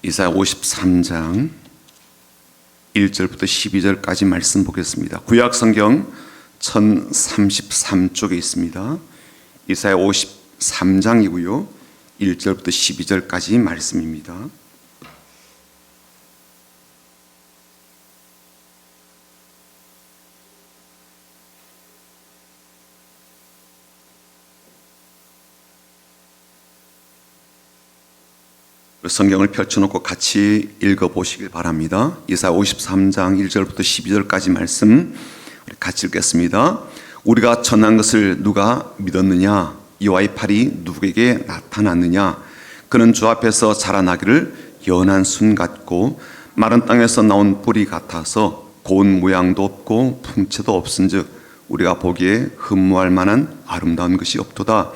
이사야 53장 1절부터 12절까지 말씀 보겠습니다. 구약 성경 1033쪽에 있습니다. 이사야 53장이고요. 1절부터 12절까지 말씀입니다. 성경을 펼쳐놓고 같이 읽어보시길 바랍니다. 이사야 53장 1절부터 12절까지 말씀 우리 같이 읽겠습니다. 우리가 전한 것을 누가 믿었느냐? 여호와의 팔이 누구에게 나타났느냐? 그는 주 앞에서 자라나기를 연한 순 같고 마른 땅에서 나온 뿌리 같아서 고운 모양도 없고 풍채도 없은즉 우리가 보기에 흠모할 만한 아름다운 것이 없도다.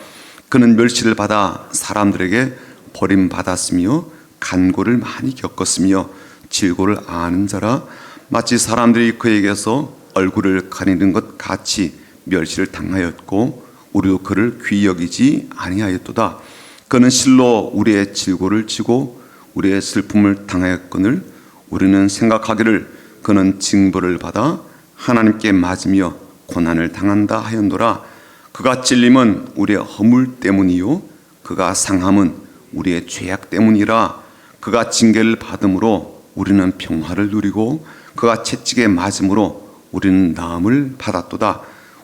그는 멸시를 받아 사람들에게 버림받았으며 간고를 많이 겪었으며 질고를 아는 자라 마치 사람들이 그에게서 얼굴을 가리는 것 같이 멸시를 당하였고 우리도 그를 귀히 여기지 아니하였도다. 그는 실로 우리의 질고를 지고 우리의 슬픔을 당하였거늘 우리는 생각하기를 그는 징벌을 받아 하나님께 맞으며 고난을 당한다 하였노라. 그가 찔림은 우리의 허물 때문이요 그가 상함은 우리의 죄악 때문이라. 그가 징계를 받음으로 우리는 평화를 누리고 그가 채찍에 맞음으로 우리는 나음을 받았도다.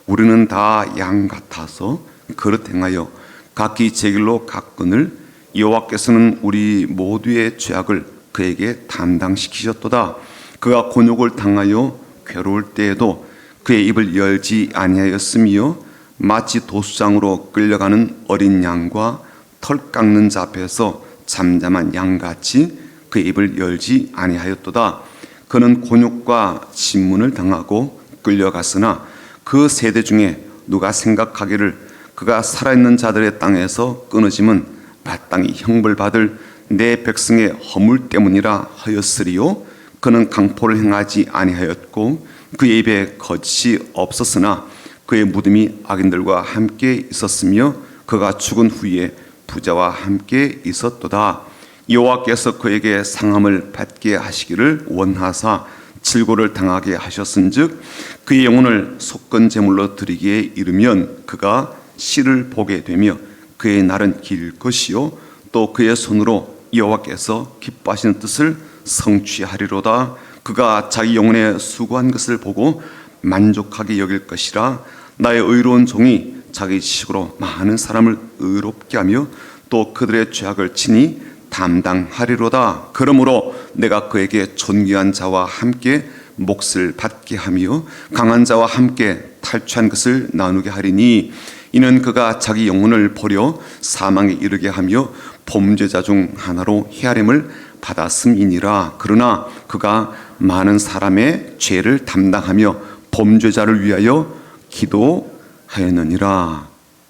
우리는 다 양 같아서 그릇 행하여 각기 제 길로 갔거늘 여호와께서는 우리 모두의 죄악을 그에게 담당시키셨도다. 그가 곤욕을 당하여 괴로울 때에도 그의 입을 열지 아니하였으며 마치 도수장으로 끌려가는 어린 양과 털 깎는 자 앞에서 잠잠한 양같이 그의 입을 열지 아니하였도다. 그는 곤욕과 진문을 당하고 끌려갔으나 그 세대 중에 누가 생각하기를 그가 살아있는 자들의 땅에서 끊어짐은 마땅히 형벌받을 내 백성의 허물 때문이라 하였으리요. 그는 강포를 행하지 아니하였고 그의 입에 거짓이 없었으나 그의 무덤이 악인들과 함께 있었으며 그가 죽은 후에 부자와 함께 있었도다. 여호와께서 그에게 상함을 받게 하시기를 원하사 질고를 당하게 하셨은즉 그의 영혼을 속건 제물로 드리기에 이르면 그가 씨를 보게 되며 그의 날은 길 것이요 또 그의 손으로 여호와께서 기뻐하시는 뜻을 성취하리로다. 그가 자기 영혼에 수고한 것을 보고 만족하게 여길 것이라. 나의 의로운 종이 자기 지식으로 많은 사람을 의롭게 하며 또 그들의 죄악을 친히 담당하리로다. 그러므로 내가 그에게 존귀한 자와 함께 몫을 받게 하며 강한 자와 함께 탈취한 것을 나누게 하리니 이는 그가 자기 영혼을 버려 사망에 이르게 하며 범죄자 중 하나로 헤아림을 받았음이니라. 그러나 그가 많은 사람의 죄를 담당하며 범죄자를 위하여 기도하였느니라.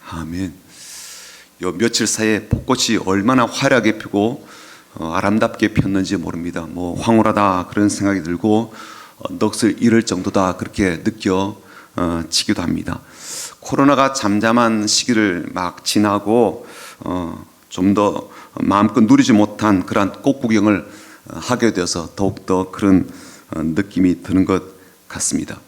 아멘. 요 며칠 사이에 벚꽃이 얼마나 화려하게 피고 아름답게 폈는지 모릅니다. 뭐 황홀하다 그런 생각이 들고 넋을 잃을 정도다 그렇게 느껴지기도 합니다. 코로나가 잠잠한 시기를 막 지나고 좀 더 마음껏 누리지 못한 그런 꽃 구경을 하게 되어서 더욱더 그런 느낌이 드는 것 같습니다.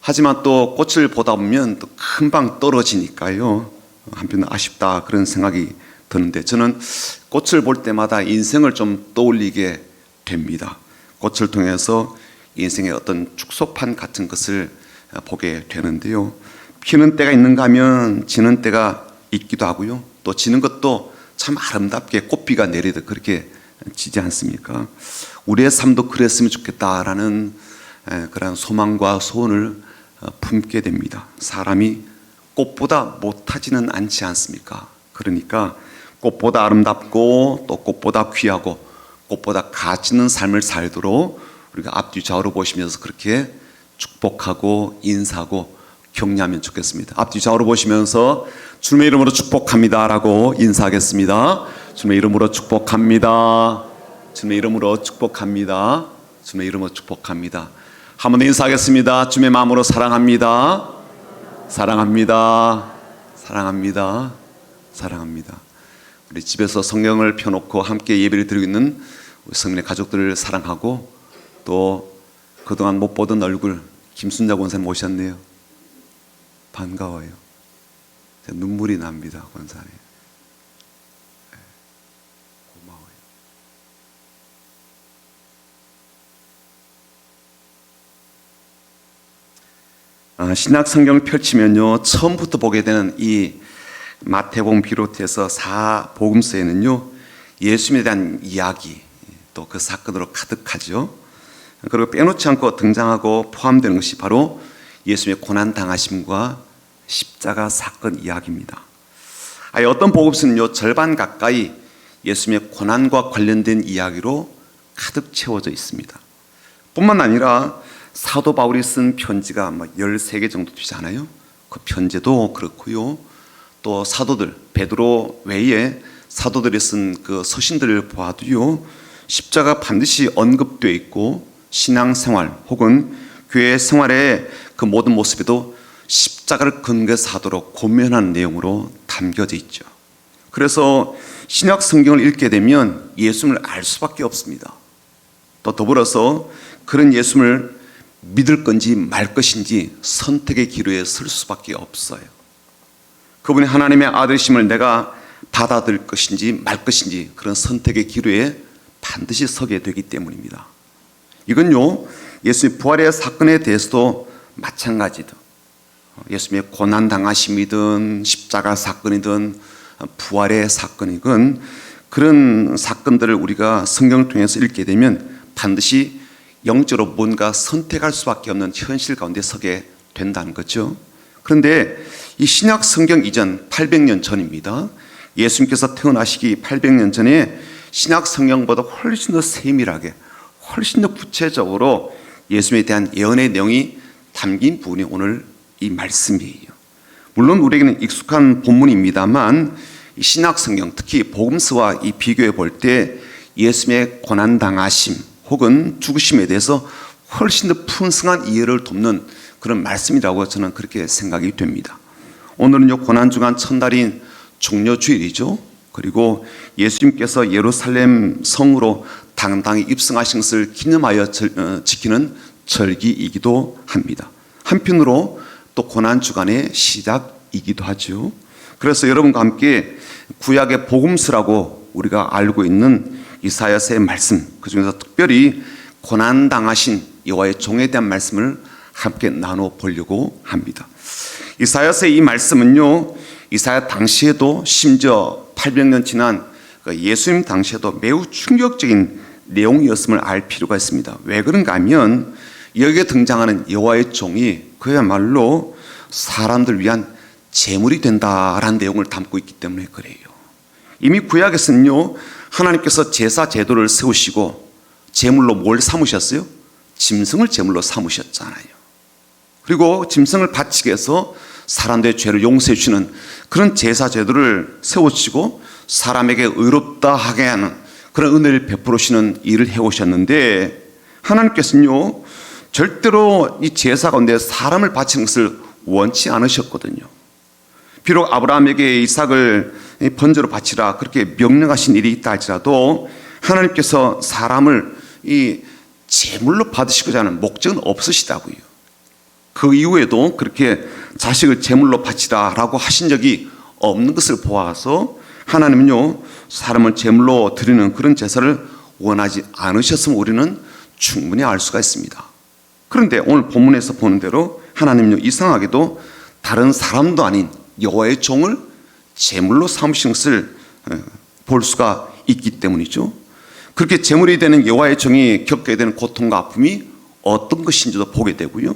하지만 또 꽃을 보다 보면 또 금방 떨어지니까요. 한편 아쉽다 그런 생각이 드는데 저는 꽃을 볼 때마다 인생을 좀 떠올리게 됩니다. 꽃을 통해서 인생의 어떤 축소판 같은 것을 보게 되는데요. 피는 때가 있는가 하면 지는 때가 있기도 하고요. 또 지는 것도 참 아름답게 꽃비가 내리듯 그렇게 지지 않습니까? 우리의 삶도 그랬으면 좋겠다라는 그런 소망과 소원을 품게 됩니다. 사람이 꽃보다 못하지는 않지 않습니까? 그러니까 꽃보다 아름답고 또 꽃보다 귀하고 꽃보다 가치 있는 삶을 살도록 우리가 앞뒤 좌우로 보시면서 그렇게 축복하고 인사하고 격려하면 좋겠습니다. 앞뒤 좌우로 보시면서 주님의 이름으로 축복합니다라고 인사하겠습니다. 주님의 이름으로 축복합니다. 주님의 이름으로 축복합니다. 주님의 이름으로 축복합니다. 한 번 더 인사하겠습니다. 주님의 마음으로 사랑합니다. 사랑합니다. 사랑합니다. 사랑합니다. 우리 집에서 성경을 펴놓고 함께 예배를 드리고 있는 성민의 가족들을 사랑하고 또 그동안 못 보던 얼굴 김순자 권사님 오셨네요. 반가워요. 눈물이 납니다. 권사님. 고마워요. 신약 성경을 펼치면요, 처음부터 보게 되는 이 마태복음 비롯해서 사복음서에는요, 예수님에 대한 이야기, 또 그 사건으로 가득하죠. 그리고 빼놓지 않고 등장하고 포함되는 것이 바로 예수님의 고난 당하심과 십자가 사건 이야기입니다. 어떤 복음서는요, 절반 가까이 예수님의 고난과 관련된 이야기로 가득 채워져 있습니다. 뿐만 아니라 사도 바울이 쓴 편지가 13개 정도 되잖아요. 그 편지도 그렇고요. 또 사도들, 베드로 외에 사도들이 쓴 그 서신들을 보아도요, 십자가 반드시 언급되어 있고 신앙생활 혹은 교회 생활의 그 모든 모습에도 십자가를 근거해서 하도록 고면한 내용으로 담겨져 있죠. 그래서 신약 성경을 읽게 되면 예수님을 알 수밖에 없습니다. 또 더불어서 그런 예수님을 믿을 건지 말 것인지 선택의 기로에 설 수밖에 없어요. 그분이 하나님의 아들이심을 내가 받아들일 것인지 말 것인지 그런 선택의 기로에 반드시 서게 되기 때문입니다. 이건요, 예수님의 부활의 사건에 대해서도 마찬가지다. 예수님의 고난 당하심이든 십자가 사건이든 부활의 사건이든 그런 사건들을 우리가 성경을 통해서 읽게 되면 반드시 영적으로 뭔가 선택할 수밖에 없는 현실 가운데 서게 된다는 거죠. 그런데 이 신약 성경 이전 800년 전입니다. 예수님께서 태어나시기 800년 전에 신약 성경보다 훨씬 더 세밀하게, 훨씬 더 구체적으로 예수님에 대한 예언의 내용이 담긴 부분이 오늘 이 말씀이에요. 물론 우리에게는 익숙한 본문입니다만 이 신약 성경, 특히 복음서와 이 비교해 볼 때 예수님의 고난 당하심 혹은 죽으심에 대해서 훨씬 더 풍성한 이해를 돕는 그런 말씀이라고 저는 그렇게 생각이 됩니다. 오늘은요, 고난주간 첫날인 종려주일이죠. 그리고 예수님께서 예루살렘 성으로 당당히 입성하신 것을 기념하여 지키는 절기이기도 합니다. 한편으로 또 고난주간의 시작이기도 하죠. 그래서 여러분과 함께 구약의 복음서라고 우리가 알고 있는 이사야서의 말씀, 그중에서 특별히 고난당하신 여호와의 종에 대한 말씀을 함께 나눠보려고 합니다. 이사야서의 이 말씀은요, 이사야 당시에도 심지어 800년 지난 예수님 당시에도 매우 충격적인 내용이었음을 알 필요가 있습니다. 왜 그런가 하면 여기에 등장하는 여호와의 종이 그야말로 사람들 위한 제물이 된다라는 내용을 담고 있기 때문에 그래요. 이미 구약에서는요, 하나님께서 제사 제도를 세우시고 제물로 뭘 삼으셨어요? 짐승을 제물로 삼으셨잖아요. 그리고 짐승을 바치게 해서 사람들의 죄를 용서해 주시는 그런 제사 제도를 세우시고 사람에게 의롭다 하게 하는 그런 은혜를 베풀으시는 일을 해오셨는데, 하나님께서는요, 절대로 이 제사 가운데 사람을 바치는 것을 원치 않으셨거든요. 비록 아브라함에게 이삭을 번제로 바치라 그렇게 명령하신 일이 있다 할지라도 하나님께서 사람을 이 제물로 받으시고자 하는 목적은 없으시다고요. 그 이후에도 그렇게 자식을 제물로 바치라라고 하신 적이 없는 것을 보아서 하나님은요, 사람을 제물로 드리는 그런 제사를 원하지 않으셨음을 우리는 충분히 알 수가 있습니다. 그런데 오늘 본문에서 보는 대로 하나님은요, 이상하게도 다른 사람도 아닌 여호와의 종을 제물로 삼으신 것을 볼 수가 있기 때문이죠. 그렇게 제물이 되는 여호와의 종이 겪게 되는 고통과 아픔이 어떤 것인지도 보게 되고요.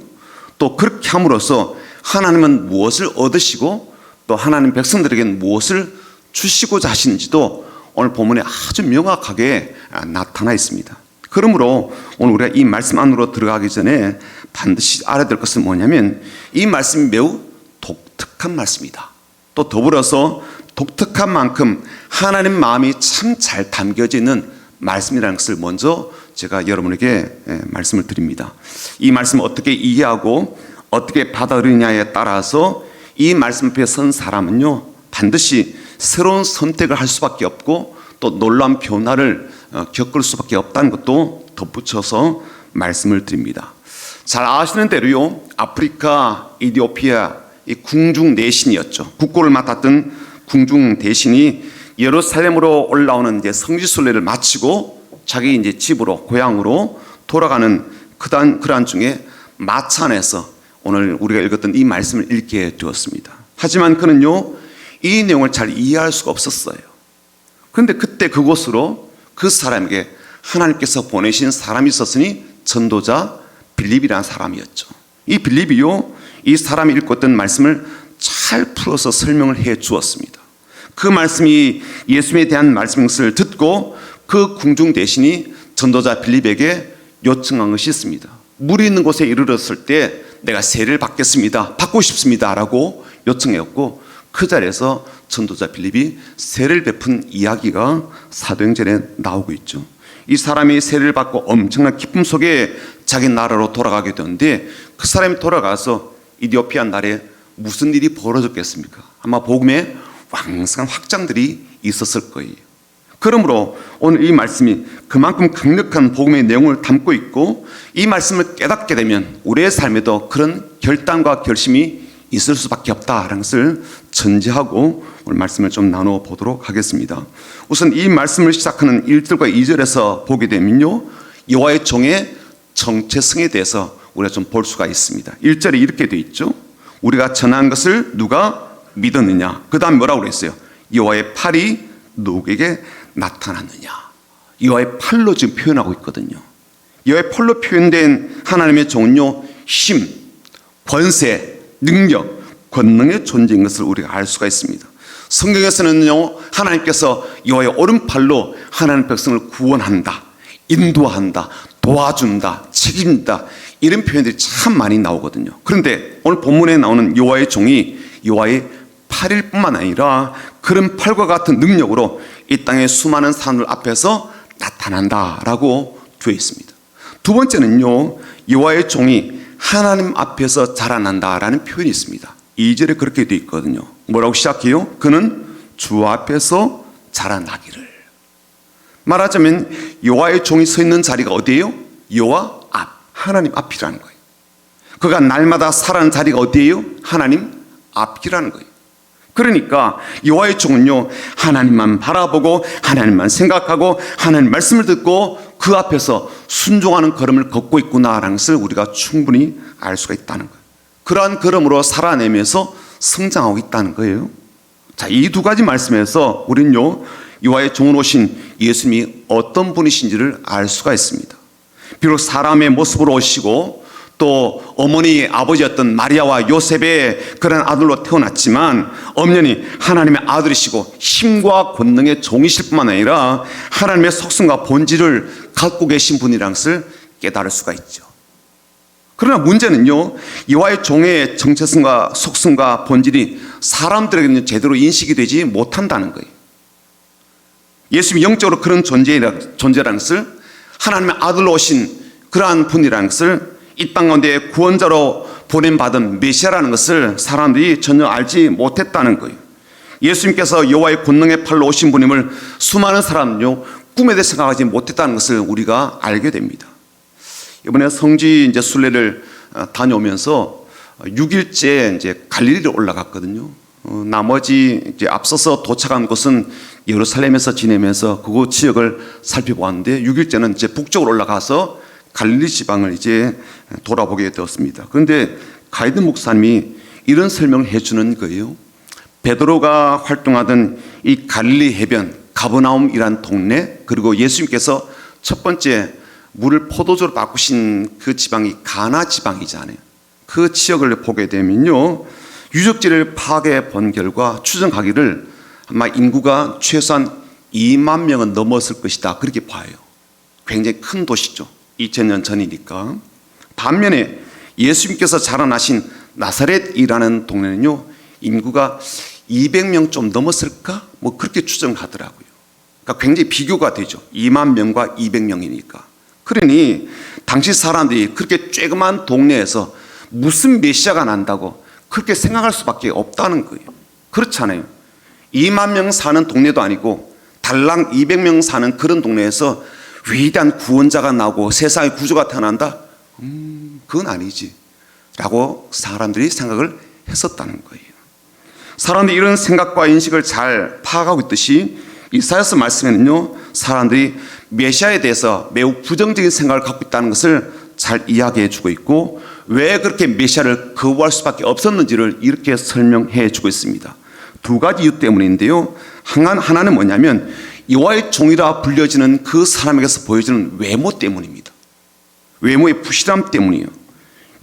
또 그렇게 함으로써 하나님은 무엇을 얻으시고 또 하나님 백성들에게는 무엇을 주시고자 하시는지도 오늘 본문에 아주 명확하게 나타나 있습니다. 그러므로 오늘 우리가 이 말씀 안으로 들어가기 전에 반드시 알아야 될 것은 뭐냐면 이 말씀이 매우 독특한 말씀이다. 또 더불어서 독특한 만큼 하나님 마음이 참 잘 담겨져 있는 말씀이라는 것을 먼저 제가 여러분에게 말씀을 드립니다. 이 말씀을 어떻게 이해하고 어떻게 받아들이냐에 따라서 이 말씀 앞에 선 사람은요, 반드시 새로운 선택을 할 수밖에 없고 또 놀라운 변화를 겪을 수밖에 없다는 것도 덧붙여서 말씀을 드립니다. 잘 아시는 대로요, 아프리카 이디오피아 이 궁중 대신이었죠. 국고를 맡았던 궁중 대신이 예루살렘으로 올라오는 이제 성지순례를 마치고 자기 이제 집으로 고향으로 돌아가는 그러한 중에 마차 안에서 오늘 우리가 읽었던 이 말씀을 읽게 되었습니다. 하지만 그는요, 이 내용을 잘 이해할 수가 없었어요. 그런데 그때 그곳으로 그 사람에게 하나님께서 보내신 사람이 있었으니 전도자 빌립이라는 사람이었죠. 이 빌립이요, 이 사람이 읽고 있던 말씀을 잘 풀어서 설명을 해 주었습니다. 그 말씀이 예수님에 대한 말씀인 것을 듣고 그 궁중 대신이 전도자 빌립에게 요청한 것이 있습니다. 물이 있는 곳에 이르렀을 때 내가 세례를 받겠습니다, 받고 싶습니다 라고 요청했고, 그 자리에서 전도자 빌립이 세례를 베푼 이야기가 사도행전에 나오고 있죠. 이 사람이 세례를 받고 엄청난 기쁨 속에 자기 나라로 돌아가게 되는데, 그 사람이 돌아가서 이디오피아 나라에 무슨 일이 벌어졌겠습니까? 아마 복음의 왕성한 확장들이 있었을 거예요. 그러므로 오늘 이 말씀이 그만큼 강력한 복음의 내용을 담고 있고, 이 말씀을 깨닫게 되면 우리의 삶에도 그런 결단과 결심이 있을 수밖에 없다라는 것을 전제하고 오늘 말씀을 좀 나눠보도록 하겠습니다. 우선 이 말씀을 시작하는 1절과 2절에서 보게 되면요, 여호와의 종의 정체성에 대해서 우리가 좀 볼 수가 있습니다. 1절에 이렇게 되어 있죠. 우리가 전한 것을 누가 믿었느냐. 그 다음 뭐라고 그랬어요? 여호와의 팔이 누구에게 나타났느냐. 여호와의 팔로 지금 표현하고 있거든요. 여호와의 팔로 표현된 하나님의 종은요, 힘, 권세, 능력, 권능의 존재인 것을 우리가 알 수가 있습니다. 성경에서는요, 하나님께서 여호와의 오른팔로 하나님 백성을 구원한다, 인도한다, 도와준다, 책임진다, 이런 표현들이 참 많이 나오거든요. 그런데 오늘 본문에 나오는 여호와의 종이 여호와의 팔일 뿐만 아니라 그런 팔과 같은 능력으로 이 땅의 수많은 사람들 앞에서 나타난다라고 되어 있습니다. 두 번째는요, 여호와의 종이 하나님 앞에서 자라난다라는 표현이 있습니다. 2절에 그렇게 되어 있거든요. 뭐라고 시작해요? 그는 주 앞에서 자라나기를. 말하자면 여호와의 종이 서 있는 자리가 어디예요? 여호와 앞, 하나님 앞이라는 거예요. 그가 날마다 살아가는 자리가 어디예요? 하나님 앞이라는 거예요. 그러니까 여호와의 종은요, 하나님만 바라보고 하나님만 생각하고 하나님 말씀을 듣고 그 앞에서 순종하는 걸음을 걷고 있구나라는 것을 우리가 충분히 알 수가 있다는 거예요. 그러한 걸음으로 살아내면서 성장하고 있다는 거예요. 자, 이 두 가지 말씀에서 우리는요, 여호와의 종으로 오신 예수님이 어떤 분이신지를 알 수가 있습니다. 비록 사람의 모습으로 오시고 또 어머니 아버지였던 마리아와 요셉의 그런 아들로 태어났지만 엄연히 하나님의 아들이시고 힘과 권능의 종이실 뿐만 아니라 하나님의 속성과 본질을 갖고 계신 분이라는 것을 깨달을 수가 있죠. 그러나 문제는요, 여호와의 종의 정체성과 속성과 본질이 사람들에게는 제대로 인식이 되지 못한다는 거예요. 예수님이 영적으로 그런 존재라는 것을, 하나님의 아들로 오신 그러한 분이라는 것을, 이 땅 가운데 구원자로 보냄받은 메시아라는 것을 사람들이 전혀 알지 못했다는 거예요. 예수님께서 여호와의 권능의 팔로 오신 분임을 수많은 사람은요, 꿈에 대해 생각하지 못했다는 것을 우리가 알게 됩니다. 이번에 성지 이제 순례를 다녀오면서 6일째 이제 갈릴리로 올라갔거든요. 나머지 이제 앞서서 도착한 곳은 예루살렘에서 지내면서 그곳 지역을 살펴보았는데, 6일째는 이제 북쪽으로 올라가서 갈릴리 지방을 이제 돌아보게 되었습니다. 그런데 가이드 목사님이 이런 설명을 해주는 거예요. 베드로가 활동하던 이 갈릴리 해변 가버나움이란 동네, 그리고 예수님께서 첫 번째 물을 포도주로 바꾸신 그 지방이 가나 지방이잖아요. 그 지역을 보게 되면요, 유적지를 파악해 본 결과 추정하기를 아마 인구가 최소한 2만 명은 넘었을 것이다, 그렇게 봐요. 굉장히 큰 도시죠. 2000년 전이니까. 반면에 예수님께서 자라나신 나사렛이라는 동네는요, 인구가 200명 좀 넘었을까? 뭐 그렇게 추정하더라고요. 그러니까 굉장히 비교가 되죠. 2만 명과 200명이니까. 그러니 당시 사람들이 그렇게 쬐그만 동네에서 무슨 메시아가 난다고 그렇게 생각할 수밖에 없다는 거예요. 그렇잖아요. 2만 명 사는 동네도 아니고 달랑 200명 사는 그런 동네에서 위대한 구원자가 나오고 세상의 구조가 태어난다? 그건 아니지 라고 사람들이 생각을 했었다는 거예요. 사람들이 이런 생각과 인식을 잘 파악하고 있듯이 이사야서 말씀에는요, 사람들이 메시아에 대해서 매우 부정적인 생각을 갖고 있다는 것을 잘 이야기해 주고 있고, 왜 그렇게 메시아를 거부할 수밖에 없었는지를 이렇게 설명해 주고 있습니다. 두 가지 이유 때문인데요, 하나는 뭐냐면 여호와의 종이라 불려지는 그 사람에게서 보여지는 외모 때문입니다. 외모의 부실함 때문이에요.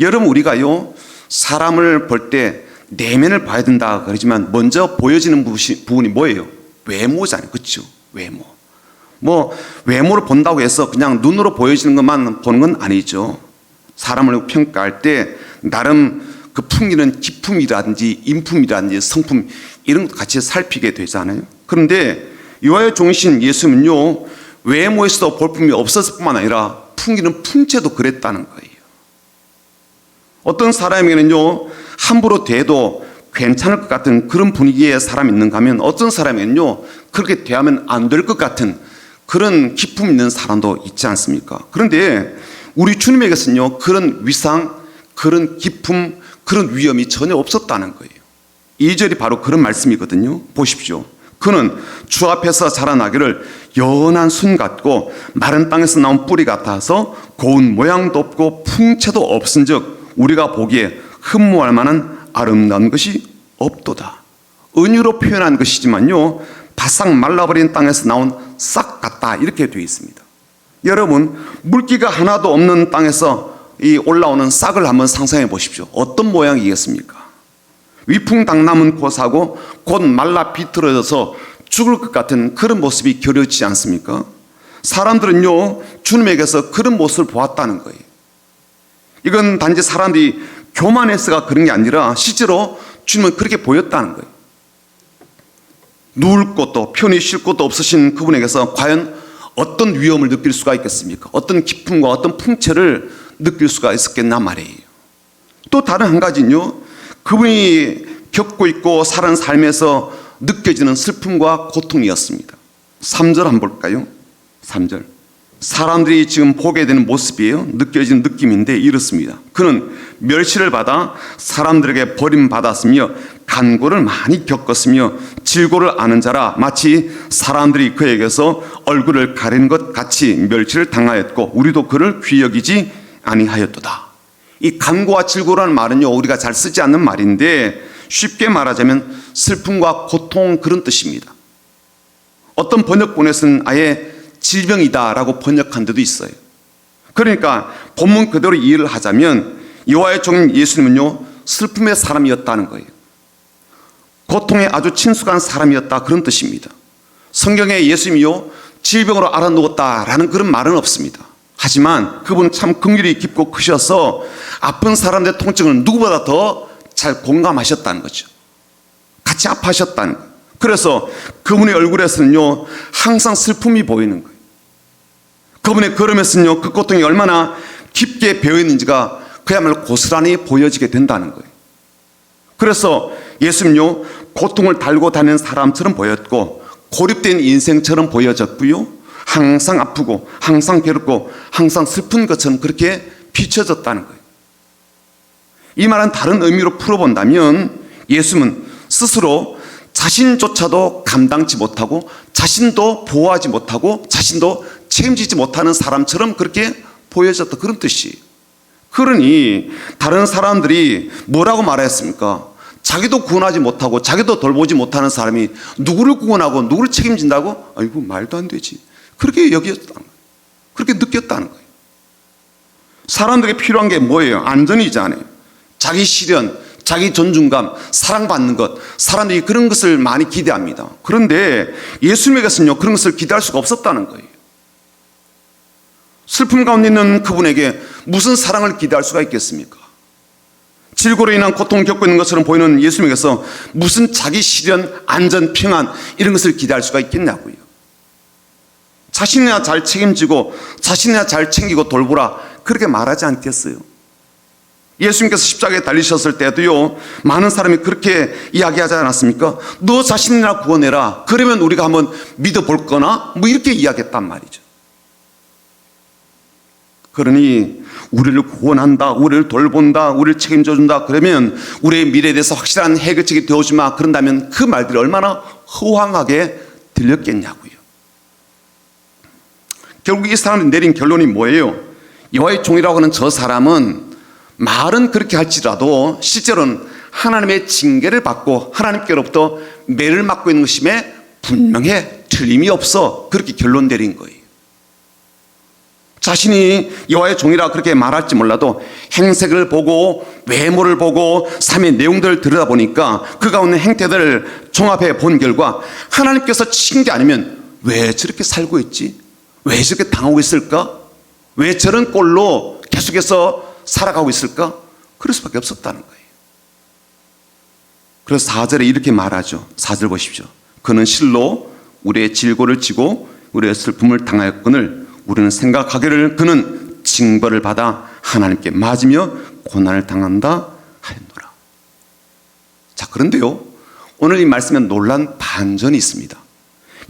여러분, 우리가요 사람을 볼 때 내면을 봐야 된다 그러지만 먼저 보여지는 부분이 뭐예요? 외모잖아요. 그렇죠? 외모. 뭐 외모를 본다고 해서 그냥 눈으로 보여지는 것만 보는 건 아니죠. 사람을 평가할 때 나름 그 풍기는 기품이라든지 인품이라든지 성품 이런 것 같이 살피게 되잖아요. 그런데 여호와의 종이신 예수님은요, 외모에서도 볼품이 없었을 뿐만 아니라 풍기는 품체도 그랬다는 거예요. 어떤 사람에게는요 함부로 대도 괜찮을 것 같은 그런 분위기의 사람이 있는가 하면, 어떤 사람에게는요 그렇게 대하면 안 될 것 같은 그런 기품 있는 사람도 있지 않습니까? 그런데 우리 주님에게서는요 그런 위상, 그런 기품, 그런 위엄이 전혀 없었다는 거예요. 2절이 바로 그런 말씀이거든요. 보십시오. 그는 주 앞에서 자라나기를 연한 순 같고 마른 땅에서 나온 뿌리 같아서 고운 모양도 없고 풍채도 없은즉 우리가 보기에 흠모할 만한 아름다운 것이 없도다. 은유로 표현한 것이지만요, 바싹 말라버린 땅에서 나온 싹 같다 이렇게 되어 있습니다. 여러분, 물기가 하나도 없는 땅에서 이 올라오는 싹을 한번 상상해 보십시오. 어떤 모양이겠습니까? 위풍당나무는 고사고 곧 말라 비틀어져서 죽을 것 같은 그런 모습이 겨려지지 않습니까? 사람들은요 주님에게서 그런 모습을 보았다는 거예요. 이건 단지 사람들이 교만해서가 그런 게 아니라 실제로 주님은 그렇게 보였다는 거예요. 누울 곳도 편히 쉴 곳도 없으신 그분에게서 과연 어떤 위엄을 느낄 수가 있겠습니까? 어떤 기품과 어떤 풍채를 느낄 수가 있었겠나 말이에요. 또 다른 한 가지는요, 그분이 겪고 있고 사는 삶에서 느껴지는 슬픔과 고통이었습니다. 3절 한번 볼까요? 3절. 사람들이 지금 보게 되는 모습이에요. 느껴지는 느낌인데 이렇습니다. 그는 멸시를 받아 사람들에게 버림받았으며 간고를 많이 겪었으며 질고를 아는 자라 마치 사람들이 그에게서 얼굴을 가리는 것 같이 멸시를 당하였고 우리도 그를 귀여기지 아니하였도다. 이 간고와 질고라는 말은요 우리가 잘 쓰지 않는 말인데 쉽게 말하자면 슬픔과 고통 그런 뜻입니다. 어떤 번역본에서는 아예 질병이다라고 번역한 데도 있어요. 그러니까 본문 그대로 이해를 하자면 여호와의 종 예수님은요 슬픔의 사람이었다는 거예요. 고통에 아주 친숙한 사람이었다 그런 뜻입니다. 성경에 예수님이요 질병으로 앓아누웠다라는 그런 말은 없습니다. 하지만 그분은 참 긍휼이 깊고 크셔서 아픈 사람들의 통증을 누구보다 더 잘 공감하셨다는 거죠. 같이 아파하셨다는 거예요. 그래서 그분의 얼굴에서는요 항상 슬픔이 보이는 거예요. 그분의 걸음에서는요 그 고통이 얼마나 깊게 배어있는지가 그야말로 고스란히 보여지게 된다는 거예요. 그래서 예수님요 고통을 달고 다니는 사람처럼 보였고 고립된 인생처럼 보여졌고요, 항상 아프고 항상 괴롭고 항상 슬픈 것처럼 그렇게 비춰졌다는 거예요. 이 말은 다른 의미로 풀어본다면 예수님은 스스로 자신조차도 감당치 못하고 자신도 보호하지 못하고 자신도 책임지지 못하는 사람처럼 그렇게 보여졌다 그런 뜻이에요. 그러니 다른 사람들이 뭐라고 말했습니까? 자기도 구원하지 못하고 자기도 돌보지 못하는 사람이 누구를 구원하고 누구를 책임진다고? 아이고 말도 안 되지. 그렇게 여겼다는 거예요. 그렇게 느꼈다는 거예요. 사람들에게 필요한 게 뭐예요? 안전이잖아요. 자기 실현, 자기 존중감, 사랑받는 것, 사람들이 그런 것을 많이 기대합니다. 그런데 예수님에게서는요 그런 것을 기대할 수가 없었다는 거예요. 슬픔 가운데 있는 그분에게 무슨 사랑을 기대할 수가 있겠습니까? 질고로 인한 고통을 겪고 있는 것처럼 보이는 예수님에게서 무슨 자기 실현, 안전, 평안 이런 것을 기대할 수가 있겠냐고요. 자신이나 잘 책임지고 자신이나 잘 챙기고 돌보라 그렇게 말하지 않겠어요? 예수님께서 십자가에 달리셨을 때도요, 많은 사람이 그렇게 이야기하지 않았습니까? 너 자신이나 구원해라. 그러면 우리가 한번 믿어볼 거나 뭐 이렇게 이야기했단 말이죠. 그러니 우리를 구원한다, 우리를 돌본다, 우리를 책임져 준다, 그러면 우리의 미래에 대해서 확실한 해결책이 되어주마, 그런다면 그 말들이 얼마나 허황하게 들렸겠냐고요. 결국 이 사람이 내린 결론이 뭐예요? 여호와의 종이라고 하는 저 사람은 말은 그렇게 할지라도 실제로는 하나님의 징계를 받고 하나님께로부터 매를 맞고 있는 것임에 분명해, 틀림이 없어, 그렇게 결론 내린 거예요. 자신이 여호와의 종이라 그렇게 말할지 몰라도 행색을 보고 외모를 보고 삶의 내용들을 들여다보니까 그 가운데 행태들을 종합해 본 결과 하나님께서 치신 게 아니면 왜 저렇게 살고 있지? 왜 저렇게 당하고 있을까? 왜 저런 꼴로 계속해서 살아가고 있을까? 그럴 수밖에 없었다는 거예요. 그래서 4절에 이렇게 말하죠. 4절 보십시오. 그는 실로 우리의 질고를 지고 우리의 슬픔을 당하였거늘 우리는 생각하기를 그는 징벌을 받아 하나님께 맞으며 고난을 당한다 하였노라. 자, 그런데요, 오늘 이 말씀에 놀란 반전이 있습니다.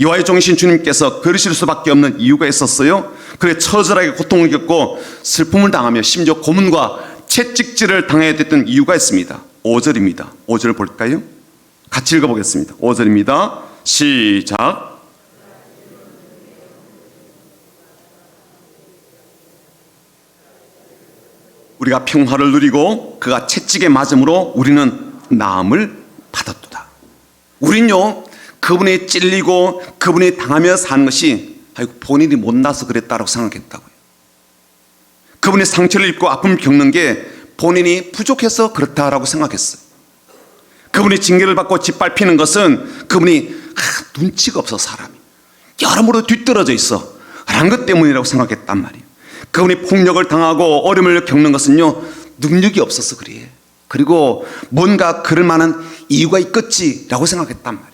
여호와의 종이신 주님께서 그러실 수밖에 없는 이유가 있었어요. 그래 처절하게 고통을 겪고 슬픔을 당하며 심지어 고문과 채찍질을 당해야 됐던 이유가 있습니다. 5절입니다. 5절 볼까요? 같이 읽어보겠습니다. 5절입니다. 시작. 우리가 평화를 누리고 그가 채찍에 맞음으로 우리는 나음을 받았도다. 우린요, 그분이 찔리고 그분이 당하며 사는 것이 본인이 못나서 그랬다라고 생각했다고요. 그분이 상처를 입고 아픔을 겪는 게 본인이 부족해서 그렇다라고 생각했어요. 그분이 징계를 받고 짓밟히는 것은 그분이 눈치가 없어, 사람이 여러모로 뒤떨어져 있어 라는 것 때문이라고 생각했단 말이에요. 그분이 폭력을 당하고 어려움을 겪는 것은요, 능력이 없어서 그래. 그리고 뭔가 그럴 만한 이유가 있겠지라고 생각했단 말이에요.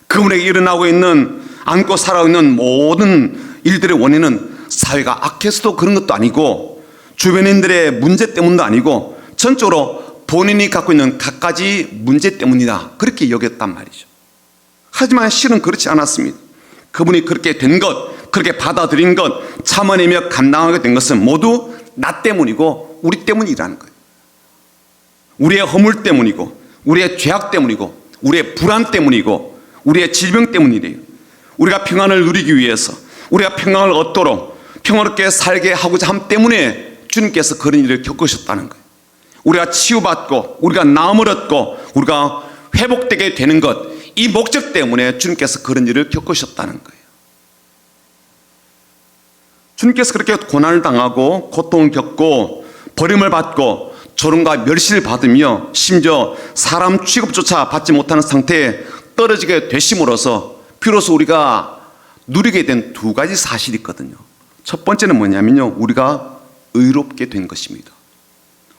그분에게 일어나고 있는, 안고 살아가고 있는 모든 일들의 원인은 사회가 악해서도 그런 것도 아니고 주변인들의 문제 때문도 아니고 전적으로 본인이 갖고 있는 갖가지 문제 때문이다, 그렇게 여겼단 말이죠. 하지만 실은 그렇지 않았습니다. 그분이 그렇게 된 것, 그렇게 받아들인 것, 참아내며 감당하게 된 것은 모두 나 때문이고 우리 때문이라는 거예요. 우리의 허물 때문이고 우리의 죄악 때문이고 우리의 불안 때문이고 우리의 질병 때문이래요. 우리가 평안을 누리기 위해서, 우리가 평안을 얻도록 평화롭게 살게 하고자 함 때문에 주님께서 그런 일을 겪으셨다는 거예요. 우리가 치유받고 우리가 나음을 얻고 우리가 회복되게 되는 것, 이 목적 때문에 주님께서 그런 일을 겪으셨다는 거예요. 주님께서 그렇게 고난을 당하고 고통을 겪고 버림을 받고 조롱과 멸시를 받으며 심지어 사람 취급조차 받지 못하는 상태에 떨어지게 되심으로써 비로소 우리가 누리게 된 두 가지 사실이 있거든요. 첫 번째는 뭐냐면요, 우리가 의롭게 된 것입니다.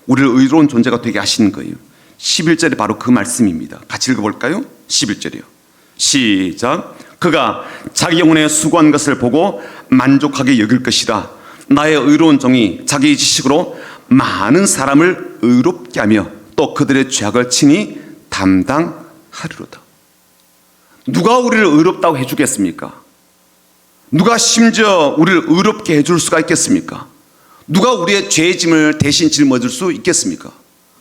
우리를 의로운 존재가 되게 하시는 거예요. 11절이 바로 그 말씀입니다. 같이 읽어볼까요? 11절이요. 시작. 그가 자기 영혼에 수고한 것을 보고 만족하게 여길 것이라. 나의 의로운 종이 자기 지식으로 많은 사람을 의롭게 하며 또 그들의 죄악을 친히 담당하리로다. 누가 우리를 의롭다고 해주겠습니까? 누가 심지어 우리를 의롭게 해줄 수가 있겠습니까? 누가 우리의 죄의 짐을 대신 짊어질 수 있겠습니까?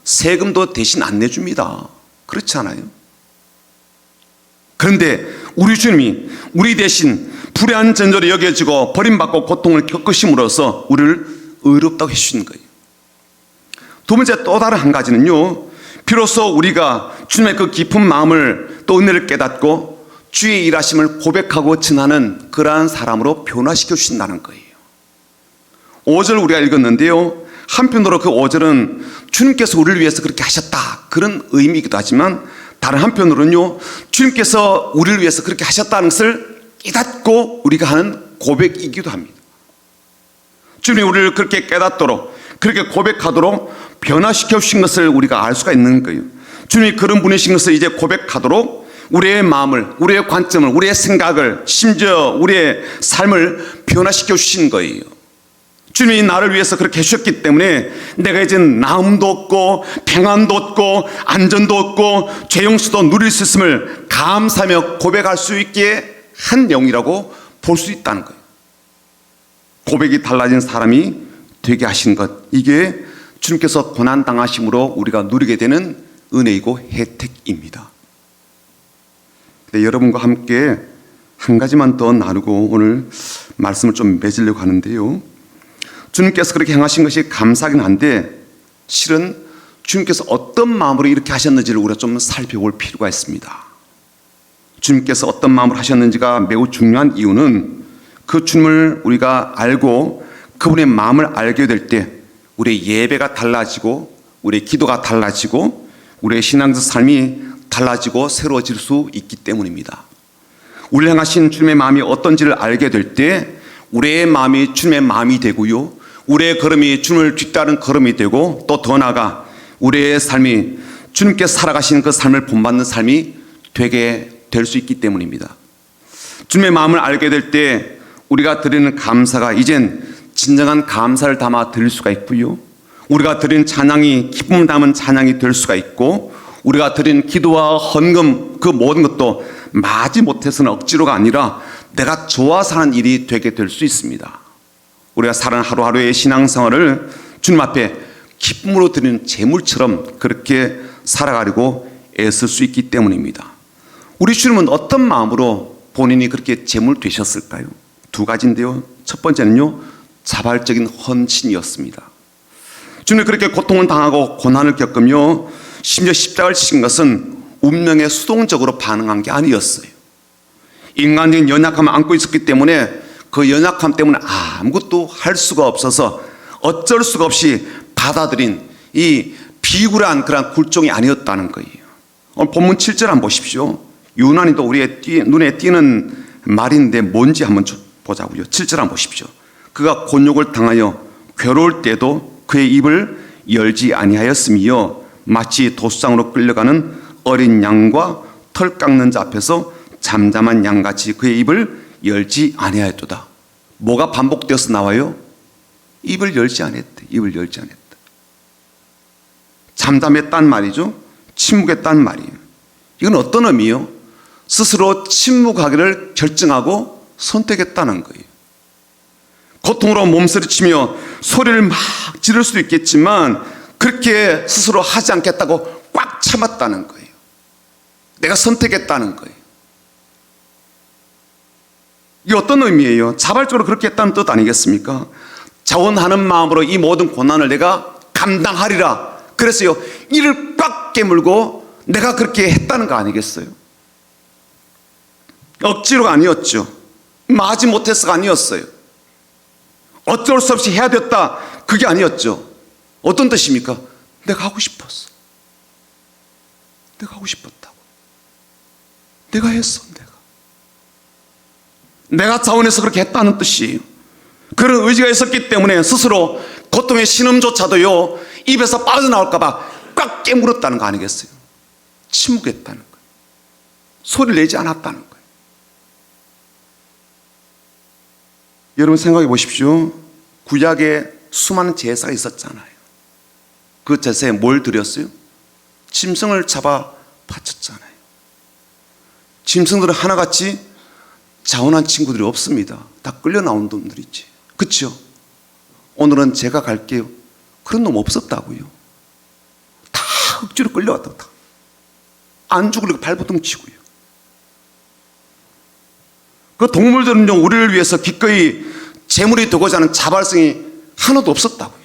세금도 대신 안 내줍니다. 그렇지 않아요? 그런데 우리 주님이 우리 대신 불의한 전절에 여겨지고 버림받고 고통을 겪으심으로써 우리를 의롭다고 해주신 거예요. 두 번째, 또 다른 한 가지는요, 비로소 우리가 주님의 그 깊은 마음을 또 은혜를 깨닫고 주의 일하심을 고백하고 전하는 그러한 사람으로 변화시켜 주신다는 거예요. 5절 우리가 읽었는데요, 한편으로 그 5절은 주님께서 우리를 위해서 그렇게 하셨다, 그런 의미이기도 하지만 다른 한편으로는요, 주님께서 우리를 위해서 그렇게 하셨다는 것을 깨닫고 우리가 하는 고백이기도 합니다. 주님이 우리를 그렇게 깨닫도록, 그렇게 고백하도록 변화시켜 주신 것을 우리가 알 수가 있는 거예요. 주님이 그런 분이신 것을 이제 고백하도록 우리의 마음을, 우리의 관점을, 우리의 생각을, 심지어 우리의 삶을 변화시켜 주신 거예요. 주님이 나를 위해서 그렇게 해주셨기 때문에 내가 이제 나음도 얻고 평안도 얻고 안전도 얻고 죄 용서도 누릴 수 있음을 감사하며 고백할 수 있게 한 내용이라고 볼 수 있다는 거예요. 고백이 달라진 사람이 되게 하신 것, 이게 주님께서 고난당하심으로 우리가 누리게 되는 은혜이고 혜택입니다. 근데 여러분과 함께 한 가지만 더 나누고 오늘 말씀을 좀 맺으려고 하는데요, 주님께서 그렇게 행하신 것이 감사하긴 한데 실은 주님께서 어떤 마음으로 이렇게 하셨는지를 우리가 좀 살펴볼 필요가 있습니다. 주님께서 어떤 마음으로 하셨는지가 매우 중요한 이유는 그 주님을 우리가 알고 그분의 마음을 알게 될 때 우리의 예배가 달라지고 우리의 기도가 달라지고 우리의 신앙적 삶이 달라지고 새로워질 수 있기 때문입니다. 우리를 향하신 주님의 마음이 어떤지를 알게 될 때 우리의 마음이 주님의 마음이 되고요, 우리의 걸음이 주님을 뒤따른 걸음이 되고, 또 더 나아가 우리의 삶이 주님께서 살아가시는 그 삶을 본받는 삶이 되게 될 수 있기 때문입니다. 주님의 마음을 알게 될 때 우리가 드리는 감사가 이젠 진정한 감사를 담아 드릴 수가 있고요, 우리가 드리는 찬양이 기쁨을 담은 찬양이 될 수가 있고, 우리가 드리는 기도와 헌금 그 모든 것도 마지 못해서는 억지로가 아니라 내가 좋아서 하는 일이 되게 될 수 있습니다. 우리가 사는 하루하루의 신앙생활을 주님 앞에 기쁨으로 드리는 제물처럼 그렇게 살아가려고 애쓸 수 있기 때문입니다. 우리 주님은 어떤 마음으로 본인이 그렇게 제물 되셨을까요? 두 가지인데요, 첫 번째는요, 자발적인 헌신이었습니다. 주님이 그렇게 고통을 당하고 고난을 겪으며 심지어 십자가를 지신 것은 운명에 수동적으로 반응한 게 아니었어요. 인간적인 연약함을 안고 있었기 때문에 그 연약함 때문에 아무것도 할 수가 없어서 어쩔 수가 없이 받아들인 이 비굴한 그런 굴종이 아니었다는 거예요. 오늘 본문 7절 한번 보십시오. 유난히 또 우리의 눈에 띄는 말인데 뭔지 한번 보자고요. 7절 한번 보십시오. 그가 곤욕을 당하여 괴로울 때도 그의 입을 열지 아니하였으며 마치 도수장으로 끌려가는 어린 양과 털 깎는 자 앞에서 잠잠한 양같이 그의 입을 열지 아니하였도다. 뭐가 반복되어서 나와요? 입을 열지 않았다. 입을 열지 않았다. 잠잠했단 말이죠. 침묵했단 말이에요. 이건 어떤 의미예요? 스스로 침묵하기를 결정하고 선택했다는 거예요. 고통으로 몸서리치며 소리를 막 지를 수도 있겠지만 그렇게 스스로 하지 않겠다고 꽉 참았다는 거예요. 내가 선택했다는 거예요. 이게 어떤 의미예요? 자발적으로 그렇게 했다는 뜻 아니겠습니까? 자원하는 마음으로 이 모든 고난을 내가 감당하리라. 그래서요, 이를 꽉 깨물고 내가 그렇게 했다는 거 아니겠어요? 억지로가 아니었죠. 마지 못해서가 아니었어요. 어쩔 수 없이 해야 됐다, 그게 아니었죠. 어떤 뜻입니까? 내가 하고 싶었어. 내가 하고 싶었다고. 내가 했어. 내가 자원해서 그렇게 했다는 뜻이에요. 그런 의지가 있었기 때문에 스스로 고통의 신음조차도요, 입에서 빠져나올까 봐 꽉 깨물었다는 거 아니겠어요? 침묵했다는 거예요. 소리를 내지 않았다는 거예요. 여러분 생각해 보십시오. 구약에 수많은 제사가 있었잖아요. 그 제사에 뭘 드렸어요? 짐승을 잡아 바쳤잖아요. 짐승들은 하나같이 자원한 친구들이 없습니다. 다 끌려 나온 놈들이지. 그렇죠? 오늘은 제가 갈게요. 그런 놈 없었다고요. 다 억지로 끌려왔다고. 다. 안 죽으려고 발버둥 치고요. 그 동물들은요, 우리를 위해서 기꺼이 제물이 되고자 하는 자발성이 하나도 없었다고요.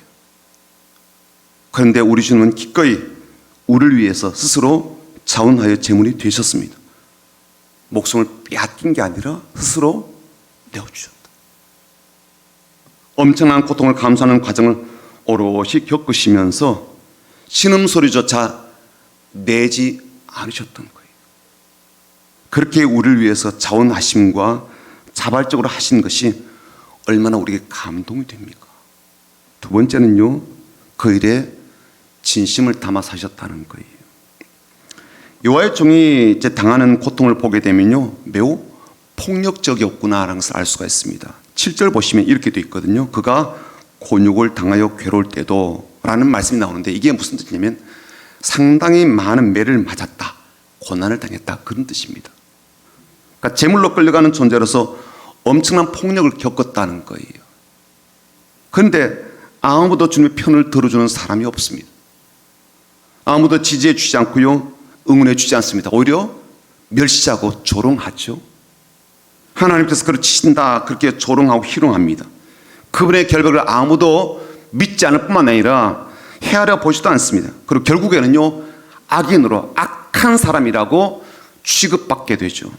그런데 우리 주님은 기꺼이 우리를 위해서 스스로 자원하여 제물이 되셨습니다. 목숨을 빼앗긴 게 아니라 스스로 내어주셨다. 엄청난 고통을 감수하는 과정을 오롯이 겪으시면서 신음소리조차 내지 않으셨던 거예요. 그렇게 우리를 위해서 자원하심과 자발적으로 하신 것이 얼마나 우리에게 감동이 됩니까? 두 번째는요, 그 일에 진심을 담아 사셨다는 거예요. 여호와의 종이 이제 당하는 고통을 보게 되면요, 매우 폭력적이었구나라는 것을 알 수가 있습니다. 7절 보시면 이렇게 되어 있거든요. 그가 곤욕을 당하여 괴로울 때도 라는 말씀이 나오는데, 이게 무슨 뜻이냐면 상당히 많은 매를 맞았다, 고난을 당했다, 그런 뜻입니다. 그러니까 제물로 끌려가는 존재로서 엄청난 폭력을 겪었다는 거예요. 그런데 아무도 주님의 편을 들어주는 사람이 없습니다. 아무도 지지해 주지 않고요, 응원해 주지 않습니다. 오히려 멸시하고 조롱하죠. 하나님께서 그를 치신다, 그렇게 조롱하고 희롱합니다. 그분의 결백을 아무도 믿지 않을 뿐만 아니라 헤아려 보지도 않습니다. 그리고 결국에는요, 악인으로, 악한 사람이라고 취급받게 되죠.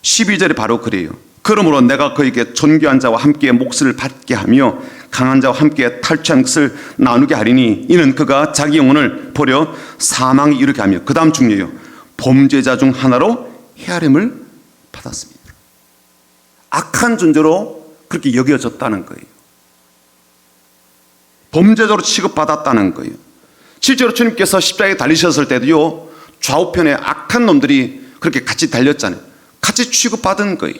12절이 바로 그래요. 그러므로 내가 그에게 존귀한 자와 함께 몫을 받게 하며 강한 자와 함께 탈취한 것을 나누게 하리니 이는 그가 자기 영혼을 버려 사망에 이르게 하며, 그 다음 중요해요, 범죄자 중 하나로 헤아림을 받았습니다. 악한 존재로 그렇게 여겨졌다는 거예요. 범죄자로 취급받았다는 거예요. 실제로 주님께서 십자가에 달리셨을 때도요, 좌우편에 악한 놈들이 그렇게 같이 달렸잖아요. 같이 취급받은 거예요.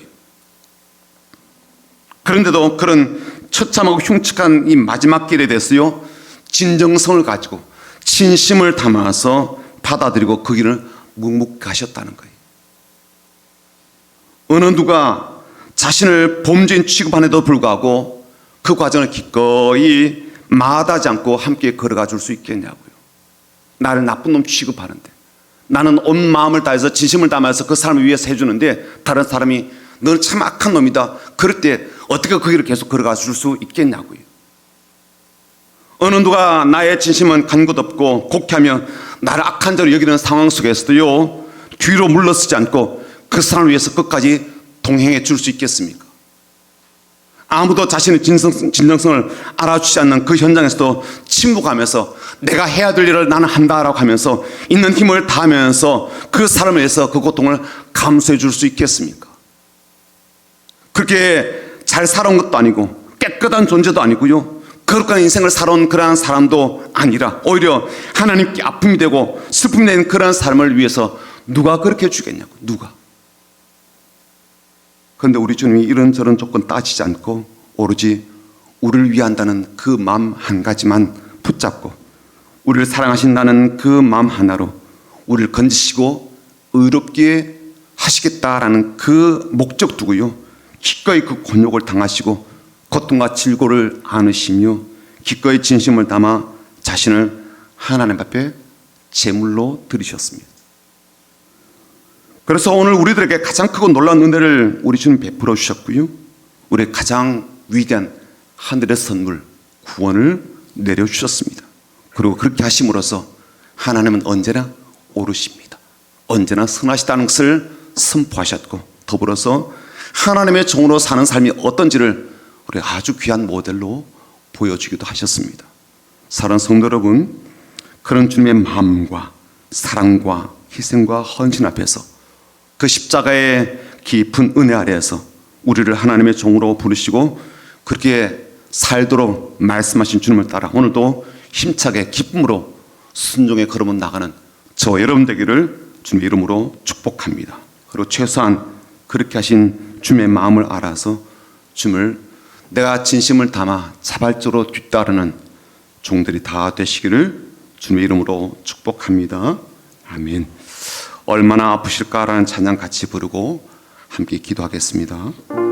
그런데도 그런 처참하고 흉측한 이 마지막 길에 대해서요, 진정성을 가지고 진심을 담아서 받아들이고 그 길을 묵묵하셨다는 거예요. 어느 누가 자신을 범죄인 취급함에도 불구하고 그 과정을 기꺼이 마다하지 않고 함께 걸어가 줄 수 있겠냐고요. 나를 나쁜 놈 취급하는데, 나는 온 마음을 다해서 진심을 담아서 그 사람을 위해서 해주는데 다른 사람이 너는 참 악한 놈이다, 그럴 때 어떻게 그 길을 계속 걸어가 줄 수 있겠냐고요. 어느 누가 나의 진심은 간 곳 없고 곡해하며 나를 악한 자로 여기는 상황 속에서도요, 뒤로 물러서지 않고 그 사람을 위해서 끝까지 동행해 줄 수 있겠습니까? 아무도 자신의 진정성을 알아주지 않는 그 현장에서도 침묵하면서 내가 해야 될 일을 나는 한다라고 하면서 있는 힘을 다하면서 그 사람을 위해서 그 고통을 감수해 줄 수 있겠습니까? 그렇게 잘 살아온 것도 아니고 깨끗한 존재도 아니고요, 거룩한 인생을 살아온 그러한 사람도 아니라 오히려 하나님께 아픔이 되고 슬픔이 된 그러한 삶을 위해서 누가 그렇게 해주겠냐고, 누가. 그런데 우리 주님이 이런저런 조건 따지지 않고 오로지 우리를 위한다는 그 마음 한 가지만 붙잡고 우리를 사랑하신다는 그 마음 하나로 우리를 건지시고 의롭게 하시겠다라는 그 목적 두고요, 기꺼이 그 곤욕을 당하시고 고통과 질고를 안으시며 기꺼이 진심을 담아 자신을 하나님 앞에 제물로 드리셨습니다. 그래서 오늘 우리들에게 가장 크고 놀라운 은혜를 우리 주님 베풀어 주셨고요, 우리의 가장 위대한 하늘의 선물 구원을 내려주셨습니다. 그리고 그렇게 하심으로써 하나님은 언제나 옳으십니다. 언제나 선하시다는 것을 선포하셨고, 더불어서 하나님의 종으로 사는 삶이 어떤지를 우리 아주 귀한 모델로 보여주기도 하셨습니다. 사랑하는 성도 여러분, 그런 주님의 마음과 사랑과 희생과 헌신 앞에서 그 십자가의 깊은 은혜 아래에서 우리를 하나님의 종으로 부르시고 그렇게 살도록 말씀하신 주님을 따라 오늘도 힘차게 기쁨으로 순종의 걸음을 나가는 저 여러분 되기를 주님의 이름으로 축복합니다. 그리고 최소한 그렇게 하신 주님의 마음을 알아서 주님을 내가 진심을 담아 자발적으로 뒤따르는 종들이 다 되시기를 주님의 이름으로 축복합니다. 아멘. 얼마나 아프실까라는 찬양 같이 부르고 함께 기도하겠습니다.